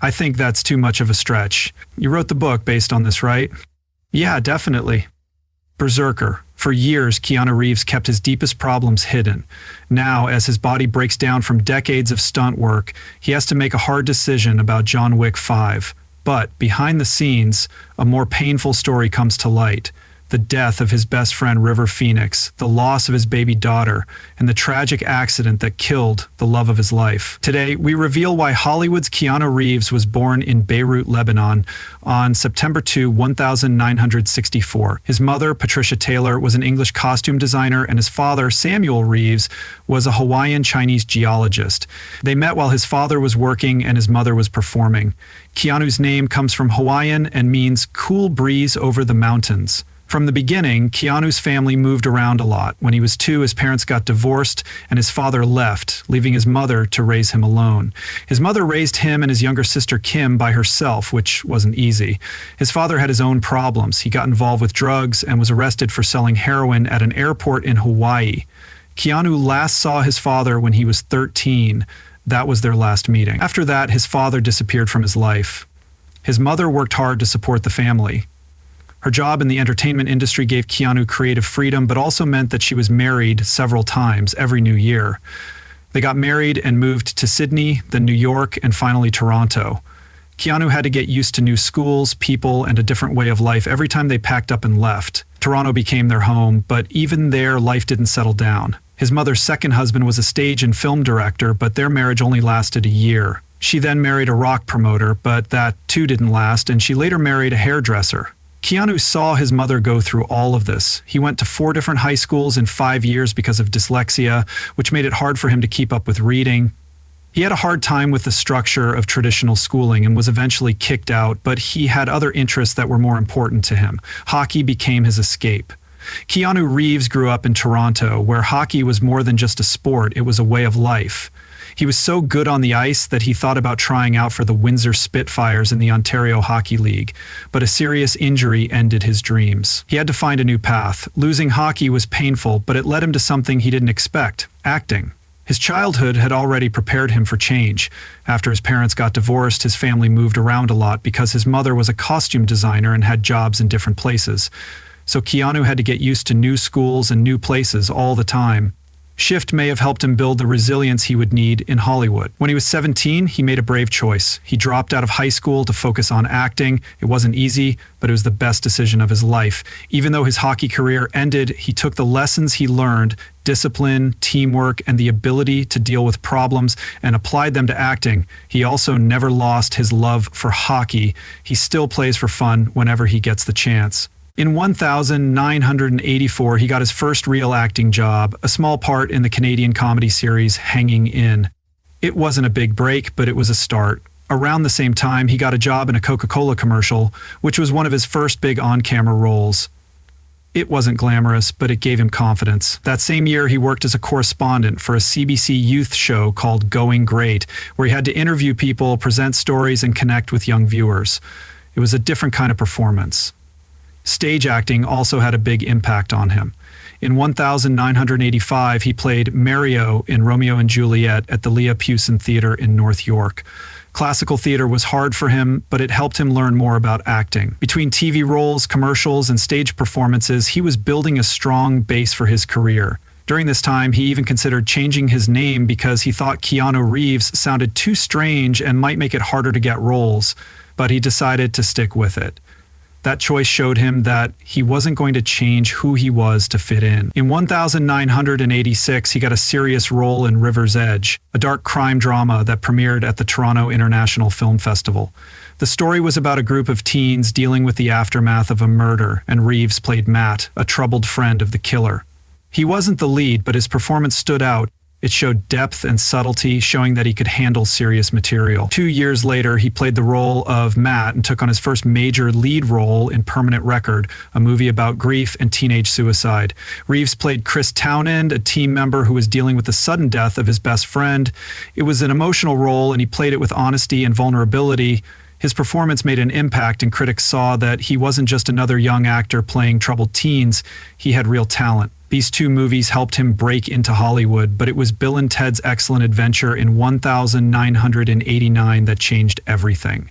I think that's too much of a stretch. You wrote the book based on this, right? Yeah, definitely. Berserker. For years, Keanu Reeves kept his deepest problems hidden. Now, as his body breaks down from decades of stunt work, he has to make a hard decision about John Wick 5. But, behind the scenes, a more painful story comes to light. The death of his best friend River Phoenix, the loss of his baby daughter, and the tragic accident that killed the love of his life. Today, we reveal why Hollywood's Keanu Reeves was born in Beirut, Lebanon, on September 2, 1964. His mother, Patricia Taylor, was an English costume designer, and his father, Samuel Reeves, was a Hawaiian Chinese geologist. They met while his father was working and his mother was performing. Keanu's name comes from Hawaiian and means cool breeze over the mountains. From the beginning, Keanu's family moved around a lot. When he was 2, his parents got divorced and his father left, leaving his mother to raise him alone. His mother raised him and his younger sister Kim by herself, which wasn't easy. His father had his own problems. He got involved with drugs and was arrested for selling heroin at an airport in Hawaii. Keanu last saw his father when he was 13. That was their last meeting. After that, his father disappeared from his life. His mother worked hard to support the family. Her job in the entertainment industry gave Keanu creative freedom, but also meant that she was married several times every new year. They got married and moved to Sydney, then New York, and finally Toronto. Keanu had to get used to new schools, people, and a different way of life every time they packed up and left. Toronto became their home, but even there, life didn't settle down. His mother's second husband was a stage and film director, but their marriage only lasted a year. She then married a rock promoter, but that too didn't last, and she later married a hairdresser. Keanu saw his mother go through all of this. He went to 4 different high schools in 5 years because of dyslexia, which made it hard for him to keep up with reading. He had a hard time with the structure of traditional schooling and was eventually kicked out, but he had other interests that were more important to him. Hockey became his escape. Keanu Reeves grew up in Toronto, where hockey was more than just a sport, it was a way of life. He was so good on the ice that he thought about trying out for the Windsor Spitfires in the Ontario Hockey League, but a serious injury ended his dreams. He had to find a new path. Losing hockey was painful, but it led him to something he didn't expect: acting. His childhood had already prepared him for change. After his parents got divorced, his family moved around a lot because his mother was a costume designer and had jobs in different places. So Keanu had to get used to new schools and new places all the time. Shift may have helped him build the resilience he would need in Hollywood. When he was 17, he made a brave choice. He dropped out of high school to focus on acting. It wasn't easy, but it was the best decision of his life. Even though his hockey career ended, he took the lessons he learned, discipline, teamwork, and the ability to deal with problems, and applied them to acting. He also never lost his love for hockey. He still plays for fun whenever he gets the chance. In 1984, he got his first real acting job, a small part in the Canadian comedy series Hanging In. It wasn't a big break, but it was a start. Around the same time, he got a job in a Coca-Cola commercial, which was one of his first big on-camera roles. It wasn't glamorous, but it gave him confidence. That same year, he worked as a correspondent for a CBC youth show called Going Great, where he had to interview people, present stories, and connect with young viewers. It was a different kind of performance. Stage acting also had a big impact on him. In 1985, he played Mario in Romeo and Juliet at the Leah Pewson Theatre in North York. Classical theater was hard for him, but it helped him learn more about acting. Between TV roles, commercials, and stage performances, he was building a strong base for his career. During this time, he even considered changing his name because he thought Keanu Reeves sounded too strange and might make it harder to get roles, but he decided to stick with it. That choice showed him that he wasn't going to change who he was to fit in. In 1986, he got a serious role in River's Edge, a dark crime drama that premiered at the Toronto International Film Festival. The story was about a group of teens dealing with the aftermath of a murder, and Reeves played Matt, a troubled friend of the killer. He wasn't the lead, but his performance stood out. It showed depth and subtlety, showing that he could handle serious material. 2 years later, he played the role of Matt and took on his first major lead role in Permanent Record, a movie about grief and teenage suicide. Reeves played Chris Townend, a team member who was dealing with the sudden death of his best friend. It was an emotional role, and he played it with honesty and vulnerability. His performance made an impact, and critics saw that he wasn't just another young actor playing troubled teens. He had real talent. These two movies helped him break into Hollywood, but it was Bill and Ted's Excellent Adventure in 1989 that changed everything.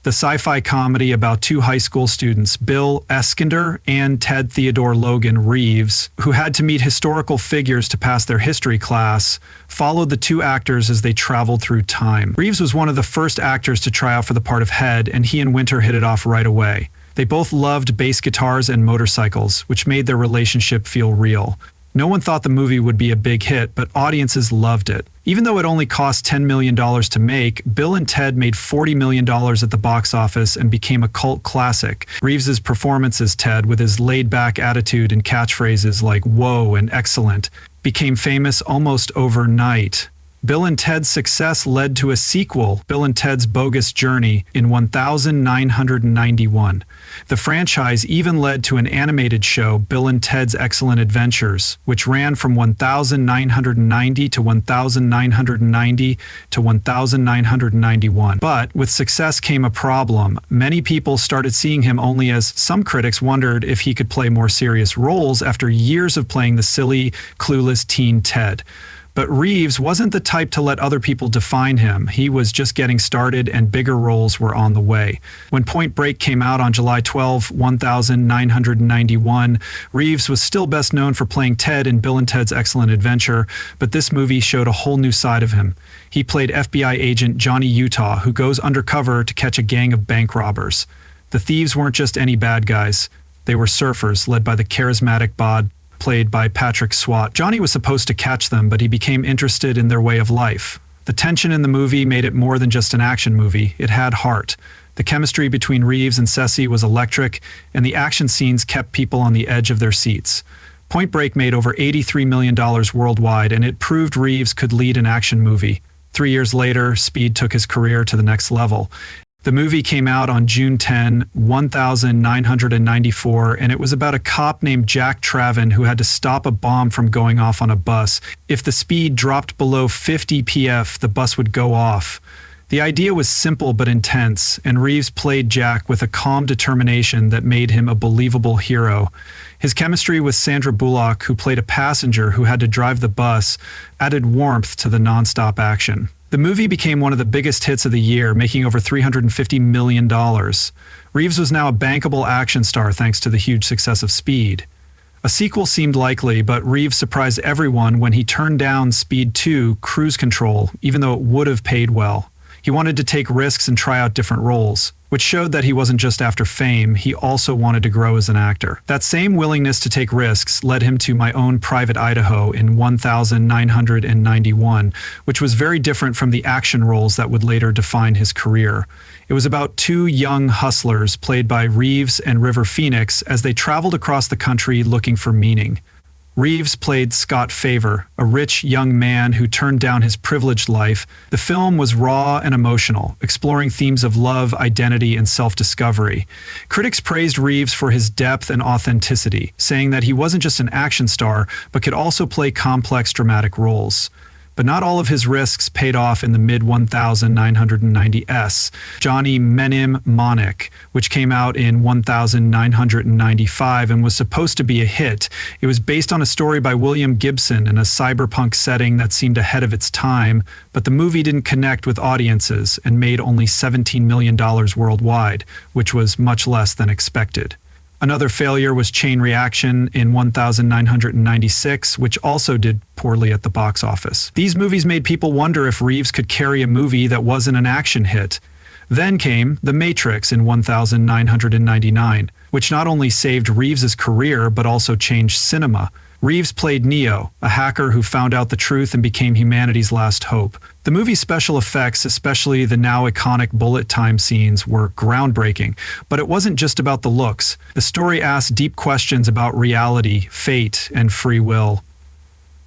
The sci-fi comedy about two high school students, Bill Eskinder and Ted Theodore Logan Reeves, who had to meet historical figures to pass their history class, followed the two actors as they traveled through time. Reeves was one of the first actors to try out for the part of Head, and he and Winter hit it off right away. They both loved bass guitars and motorcycles, which made their relationship feel real. No one thought the movie would be a big hit, but audiences loved it. Even though it only cost $10 million to make, Bill and Ted made $40 million at the box office and became a cult classic. Reeves's performance as Ted, with his laid-back attitude and catchphrases like "whoa" and "excellent," became famous almost overnight. Bill and Ted's success led to a sequel, Bill and Ted's Bogus Journey, in 1991. The franchise even led to an animated show, Bill and Ted's Excellent Adventures, which ran from 1990 to 1990 to 1991. But with success came a problem. Many people started seeing him only as some critics wondered if he could play more serious roles after years of playing the silly, clueless teen Ted. But Reeves wasn't the type to let other people define him. He was just getting started and bigger roles were on the way. When Point Break came out on July 12, 1991, Reeves was still best known for playing Ted in Bill and Ted's Excellent Adventure, but this movie showed a whole new side of him. He played FBI agent Johnny Utah, who goes undercover to catch a gang of bank robbers. The thieves weren't just any bad guys. They were surfers led by the charismatic Bod, played by Patrick Swayze. Johnny was supposed to catch them, but he became interested in their way of life. The tension in the movie made it more than just an action movie. It had heart. The chemistry between Reeves and Ceci was electric, and the action scenes kept people on the edge of their seats. Point Break made over $83 million worldwide, and it proved Reeves could lead an action movie. 3 years later, Speed took his career to the next level. The movie came out on June 10, 1994, and it was about a cop named Jack Traven who had to stop a bomb from going off on a bus. If the speed dropped below 50 pf, the bus would go off. The idea was simple but intense, and Reeves played Jack with a calm determination that made him a believable hero. His chemistry with Sandra Bullock, who played a passenger who had to drive the bus, added warmth to the non-stop action. The movie became one of the biggest hits of the year, making over $350 million. Reeves was now a bankable action star thanks to the huge success of Speed. A sequel seemed likely, but Reeves surprised everyone when he turned down Speed 2: Cruise Control, even though it would have paid well. He wanted to take risks and try out different roles, which showed that he wasn't just after fame, he also wanted to grow as an actor. That same willingness to take risks led him to My Own Private Idaho in 1991, which was very different from the action roles that would later define his career. It was about two young hustlers played by Reeves and River Phoenix as they traveled across the country looking for meaning. Reeves played Scott Favor, a rich young man who turned down his privileged life. The film was raw and emotional, exploring themes of love, identity, and self-discovery. Critics praised Reeves for his depth and authenticity, saying that he wasn't just an action star, but could also play complex dramatic roles. But not all of his risks paid off in the mid-1990s. Johnny Mnemonic, which came out in 1995 and was supposed to be a hit. It was based on a story by William Gibson in a cyberpunk setting that seemed ahead of its time, but the movie didn't connect with audiences and made only $17 million worldwide, which was much less than expected. Another failure was Chain Reaction in 1996, which also did poorly at the box office. These movies made people wonder if Reeves could carry a movie that wasn't an action hit. Then came The Matrix in 1999, which not only saved Reeves's career but also changed cinema. Reeves played Neo, a hacker who found out the truth and became humanity's last hope. The movie's special effects, especially the now iconic bullet time scenes, were groundbreaking, but it wasn't just about the looks. The story asked deep questions about reality, fate, and free will.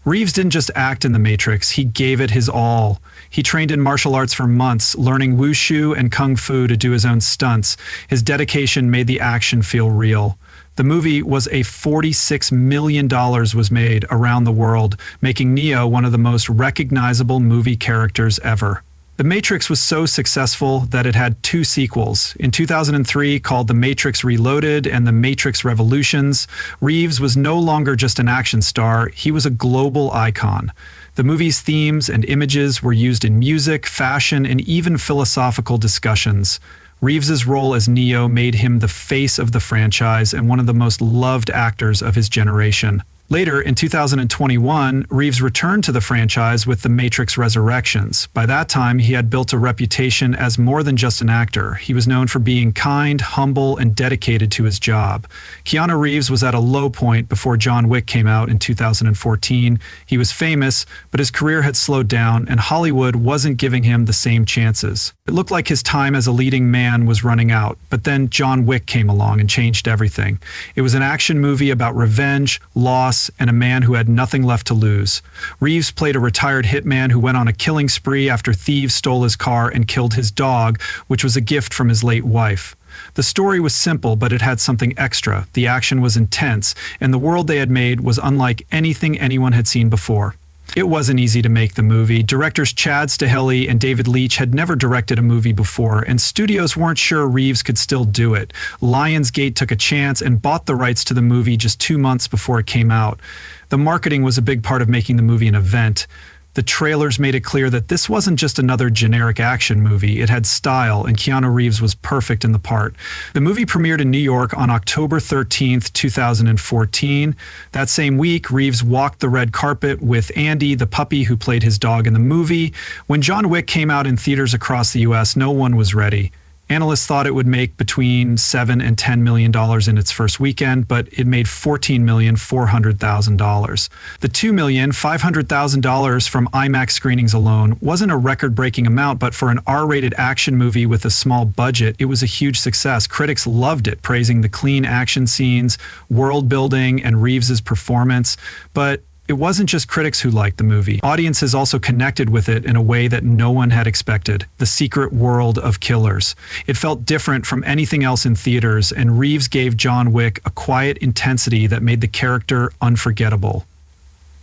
Reeves didn't just act in The Matrix, he gave it his all. He trained in martial arts for months, learning wushu and kung fu to do his own stunts. His dedication made the action feel real. The movie was $46 million was made around the world, making Neo one of the most recognizable movie characters ever. The Matrix was so successful that it had two sequels. In 2003, called The Matrix Reloaded and The Matrix Revolutions, Reeves was no longer just an action star, he was a global icon. The movie's themes and images were used in music, fashion, and even philosophical discussions. Reeves's role as Neo made him the face of the franchise and one of the most loved actors of his generation. Later, in 2021, Reeves returned to the franchise with The Matrix Resurrections. By that time, he had built a reputation as more than just an actor. He was known for being kind, humble, and dedicated to his job. Keanu Reeves was at a low point before John Wick came out in 2014. He was famous, but his career had slowed down, and Hollywood wasn't giving him the same chances. It looked like his time as a leading man was running out, but then John Wick came along and changed everything. It was an action movie about revenge, loss, and a man who had nothing left to lose. Reeves played a retired hitman who went on a killing spree after thieves stole his car and killed his dog, which was a gift from his late wife. The story was simple, but it had something extra. The action was intense, and the world they had made was unlike anything anyone had seen before. It wasn't easy to make the movie. Directors Chad Stahelski and David Leitch had never directed a movie before, and studios weren't sure Reeves could still do it. Lionsgate took a chance and bought the rights to the movie just 2 months before it came out. The marketing was a big part of making the movie an event. The trailers made it clear that this wasn't just another generic action movie. It had style, and Keanu Reeves was perfect in the part. The movie premiered in New York on October 13th, 2014. That same week, Reeves walked the red carpet with Andy, the puppy who played his dog in the movie. When John Wick came out in theaters across the US, no one was ready. Analysts thought it would make between $7 and $10 million in its first weekend, but it made $14,400,000. The $2,500,000 from IMAX screenings alone wasn't a record-breaking amount, but for an R-rated action movie with a small budget, it was a huge success. Critics loved it, praising the clean action scenes, world building, and Reeves's performance. But it wasn't just critics who liked the movie. Audiences also connected with it in a way that no one had expected. The secret world of killers. It felt different from anything else in theaters, and Reeves gave John Wick a quiet intensity that made the character unforgettable.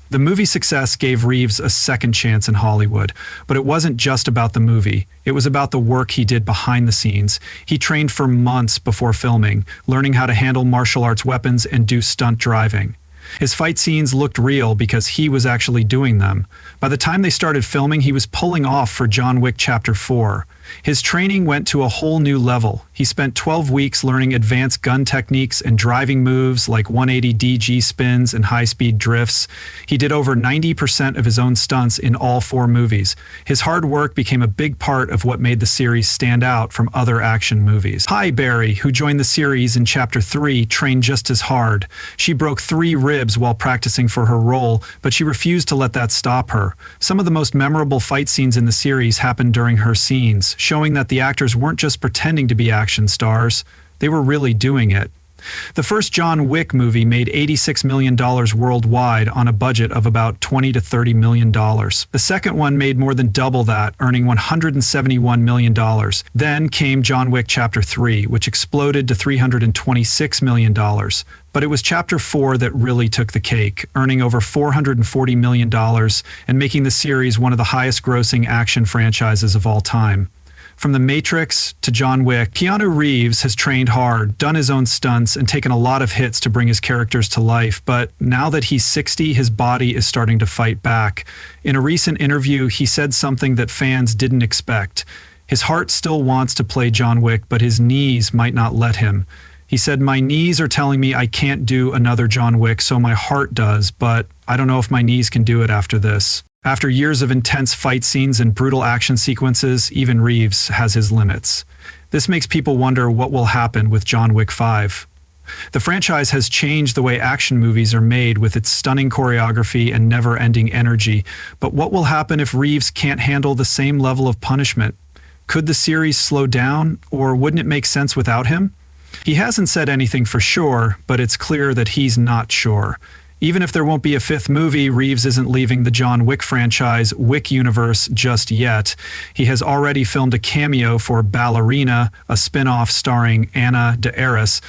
The movie's success gave Reeves a second chance in Hollywood, but it wasn't just about the movie. It was about the work he did behind the scenes. He trained for months before filming, learning how to handle martial arts weapons and do stunt driving. His fight scenes looked real because he was actually doing them. By the time they started filming, he was pulling off for John Wick Chapter 4. His training went to a whole new level. He spent 12 weeks learning advanced gun techniques and driving moves like 180 DG spins and high-speed drifts. He did over 90% of his own stunts in all 4 movies. His hard work became a big part of what made the series stand out from other action movies. Halle Berry, who joined the series in Chapter 3, trained just as hard. She broke 3 ribs while practicing for her role, but she refused to let that stop her. Some of the most memorable fight scenes in the series happened during her scenes, showing that the actors weren't just pretending to be action stars, they were really doing it. The first John Wick movie made $86 million worldwide on a budget of about $20 to $30 million. The second one made more than double that, earning $171 million. Then came John Wick Chapter 3, which exploded to $326 million. But it was Chapter 4 that really took the cake, earning over $440 million and making the series one of the highest-grossing action franchises of all time. From The Matrix to John Wick, Keanu Reeves has trained hard, done his own stunts, and taken a lot of hits to bring his characters to life, but now that he's 60, his body is starting to fight back. In a recent interview, he said something that fans didn't expect. His heart still wants to play John Wick, but his knees might not let him. He said, "My knees are telling me I can't do another John Wick, so my heart does, but I don't know if my knees can do it after this." After years of intense fight scenes and brutal action sequences, even Reeves has his limits. This makes people wonder what will happen with John Wick 5. The franchise has changed the way action movies are made with its stunning choreography and never-ending energy, but what will happen if Reeves can't handle the same level of punishment? Could the series slow down, or wouldn't it make sense without him? He hasn't said anything for sure, but it's clear that he's not sure. Even if there won't be a fifth movie, Reeves isn't leaving the John Wick franchise Wick universe just yet. He has already filmed a cameo for Ballerina, a spin-off starring Ana de Armas.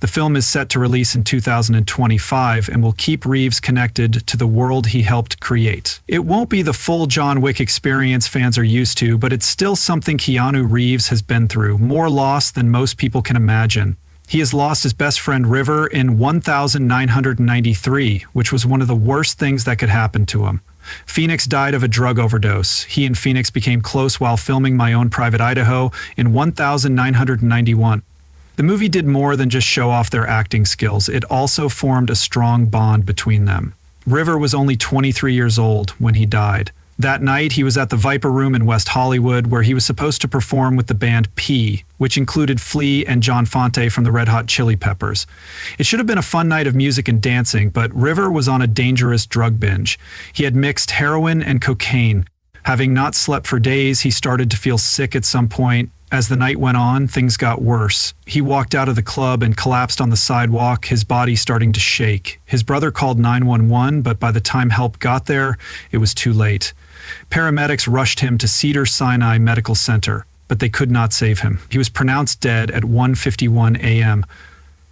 The film is set to release in 2025 and will keep Reeves connected to the world he helped create. It won't be the full John Wick experience fans are used to, but it's still something Keanu Reeves has been through, more loss than most people can imagine. He has lost his best friend River in 1993, which was one of the worst things that could happen to him. Phoenix died of a drug overdose. He and Phoenix became close while filming My Own Private Idaho in 1991. The movie did more than just show off their acting skills. It also formed a strong bond between them. River was only 23 years old when he died. That night, he was at the Viper Room in West Hollywood, where he was supposed to perform with the band P, which included Flea and John Fonte from the Red Hot Chili Peppers. It should have been a fun night of music and dancing, but River was on a dangerous drug binge. He had mixed heroin and cocaine. Having not slept for days, he started to feel sick at some point. As the night went on, things got worse. He walked out of the club and collapsed on the sidewalk, his body starting to shake. His brother called 911, but by the time help got there, it was too late. Paramedics rushed him to Cedars-Sinai Medical Center, but they could not save him. He was pronounced dead at 1:51 a.m.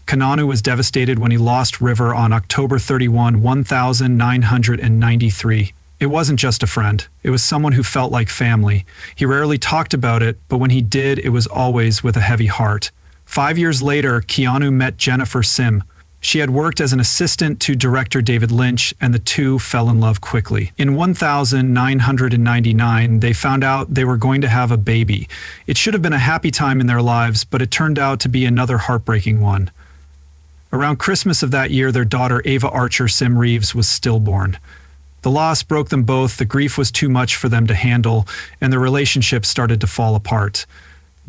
Keanu was devastated when he lost River on October 31, 1993. It wasn't just a friend. It was someone who felt like family. He rarely talked about it, but when he did, it was always with a heavy heart. 5 years later, Keanu met Jennifer Sim. She had worked as an assistant to director David Lynch, and the two fell in love quickly. In 1999, they found out they were going to have a baby. It should have been a happy time in their lives, but it turned out to be another heartbreaking one. Around Christmas of that year, their daughter Ava Archer Sim Reeves was stillborn. The loss broke them both, the grief was too much for them to handle, and their relationship started to fall apart.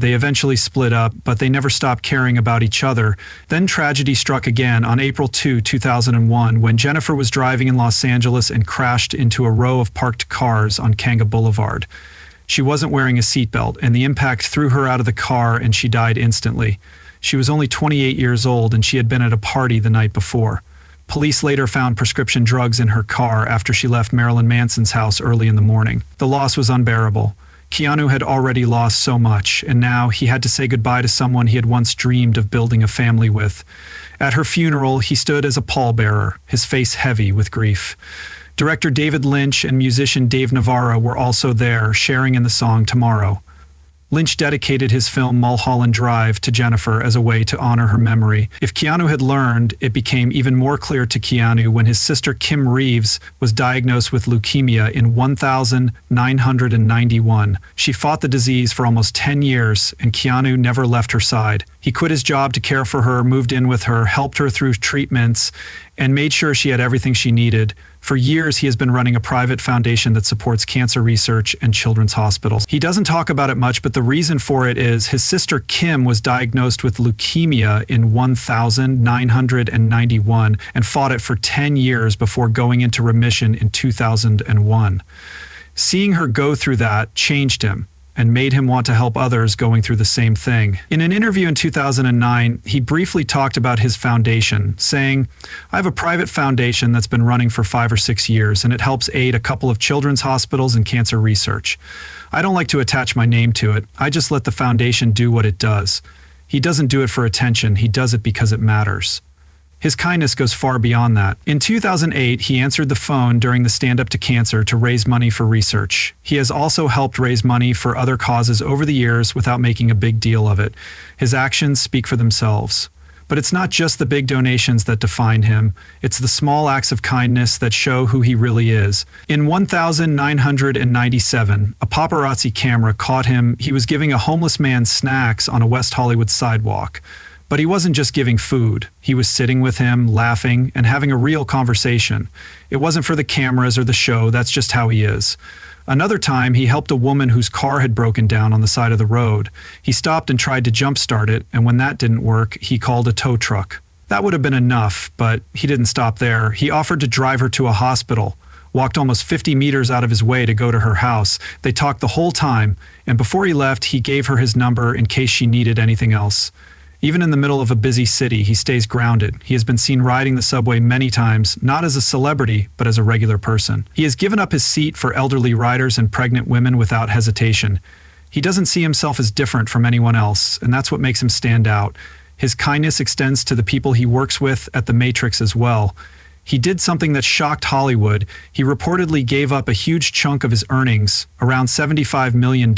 They eventually split up, but they never stopped caring about each other. Then tragedy struck again on April 2, 2001, when Jennifer was driving in Los Angeles and crashed into a row of parked cars on Kanga Boulevard. She wasn't wearing a seatbelt, and the impact threw her out of the car and she died instantly. She was only 28 years old and she had been at a party the night before. Police later found prescription drugs in her car after she left Marilyn Manson's house early in the morning. The loss was unbearable. Keanu had already lost so much, and now he had to say goodbye to someone he had once dreamed of building a family with. At her funeral, he stood as a pallbearer, his face heavy with grief. Director David Lynch and musician Dave Navarro were also there, sharing in the song Tomorrow. Lynch dedicated his film Mulholland Drive to Jennifer as a way to honor her memory. If Keanu had learned, it became even more clear to Keanu when his sister Kim Reeves was diagnosed with leukemia in 1991. She fought the disease for almost 10 years, and Keanu never left her side. He quit his job to care for her, moved in with her, helped her through treatments, and made sure she had everything she needed. For years, he has been running a private foundation that supports cancer research and children's hospitals. He doesn't talk about it much, but the reason for it is his sister Kim was diagnosed with leukemia in 1991 and fought it for 10 years before going into remission in 2001. Seeing her go through that changed him and made him want to help others going through the same thing. In an interview in 2009, he briefly talked about his foundation, saying, "I have a private foundation that's been running for 5 or 6 years, and it helps aid a couple of children's hospitals and cancer research. I don't like to attach my name to it. I just let the foundation do what it does. He doesn't do it for attention, he does it because it matters." His kindness goes far beyond that. In 2008, he answered the phone during the Stand Up to Cancer to raise money for research. He has also helped raise money for other causes over the years without making a big deal of it. His actions speak for themselves. But it's not just the big donations that define him. It's the small acts of kindness that show who he really is. In 1997, a paparazzi camera caught him. He was giving a homeless man snacks on a West Hollywood sidewalk. But he wasn't just giving food. He was sitting with him, laughing, and having a real conversation. It wasn't for the cameras or the show, that's just how he is. Another time, he helped a woman whose car had broken down on the side of the road. He stopped and tried to jumpstart it, and when that didn't work, he called a tow truck. That would have been enough, but he didn't stop there. He offered to drive her to a hospital, walked almost 50 meters out of his way to go to her house. They talked the whole time, and before he left, he gave her his number in case she needed anything else. Even in the middle of a busy city, he stays grounded. He has been seen riding the subway many times, not as a celebrity, but as a regular person. He has given up his seat for elderly riders and pregnant women without hesitation. He doesn't see himself as different from anyone else, and that's what makes him stand out. His kindness extends to the people he works with at the Matrix as well. He did something that shocked Hollywood. He reportedly gave up a huge chunk of his earnings, around $75 million,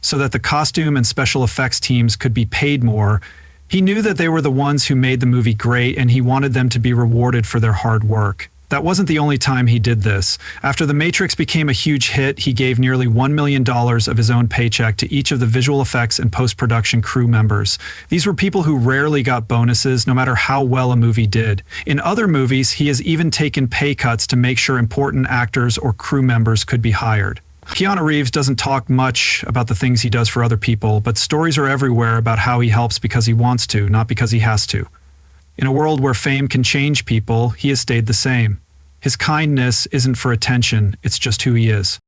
so that the costume and special effects teams could be paid more. He knew that they were the ones who made the movie great, and he wanted them to be rewarded for their hard work. That wasn't the only time he did this. After The Matrix became a huge hit, he gave nearly $1 million of his own paycheck to each of the visual effects and post-production crew members. These were people who rarely got bonuses, no matter how well a movie did. In other movies, he has even taken pay cuts to make sure important actors or crew members could be hired. Keanu Reeves doesn't talk much about the things he does for other people, but stories are everywhere about how he helps because he wants to, not because he has to. In a world where fame can change people, he has stayed the same. His kindness isn't for attention, it's just who he is.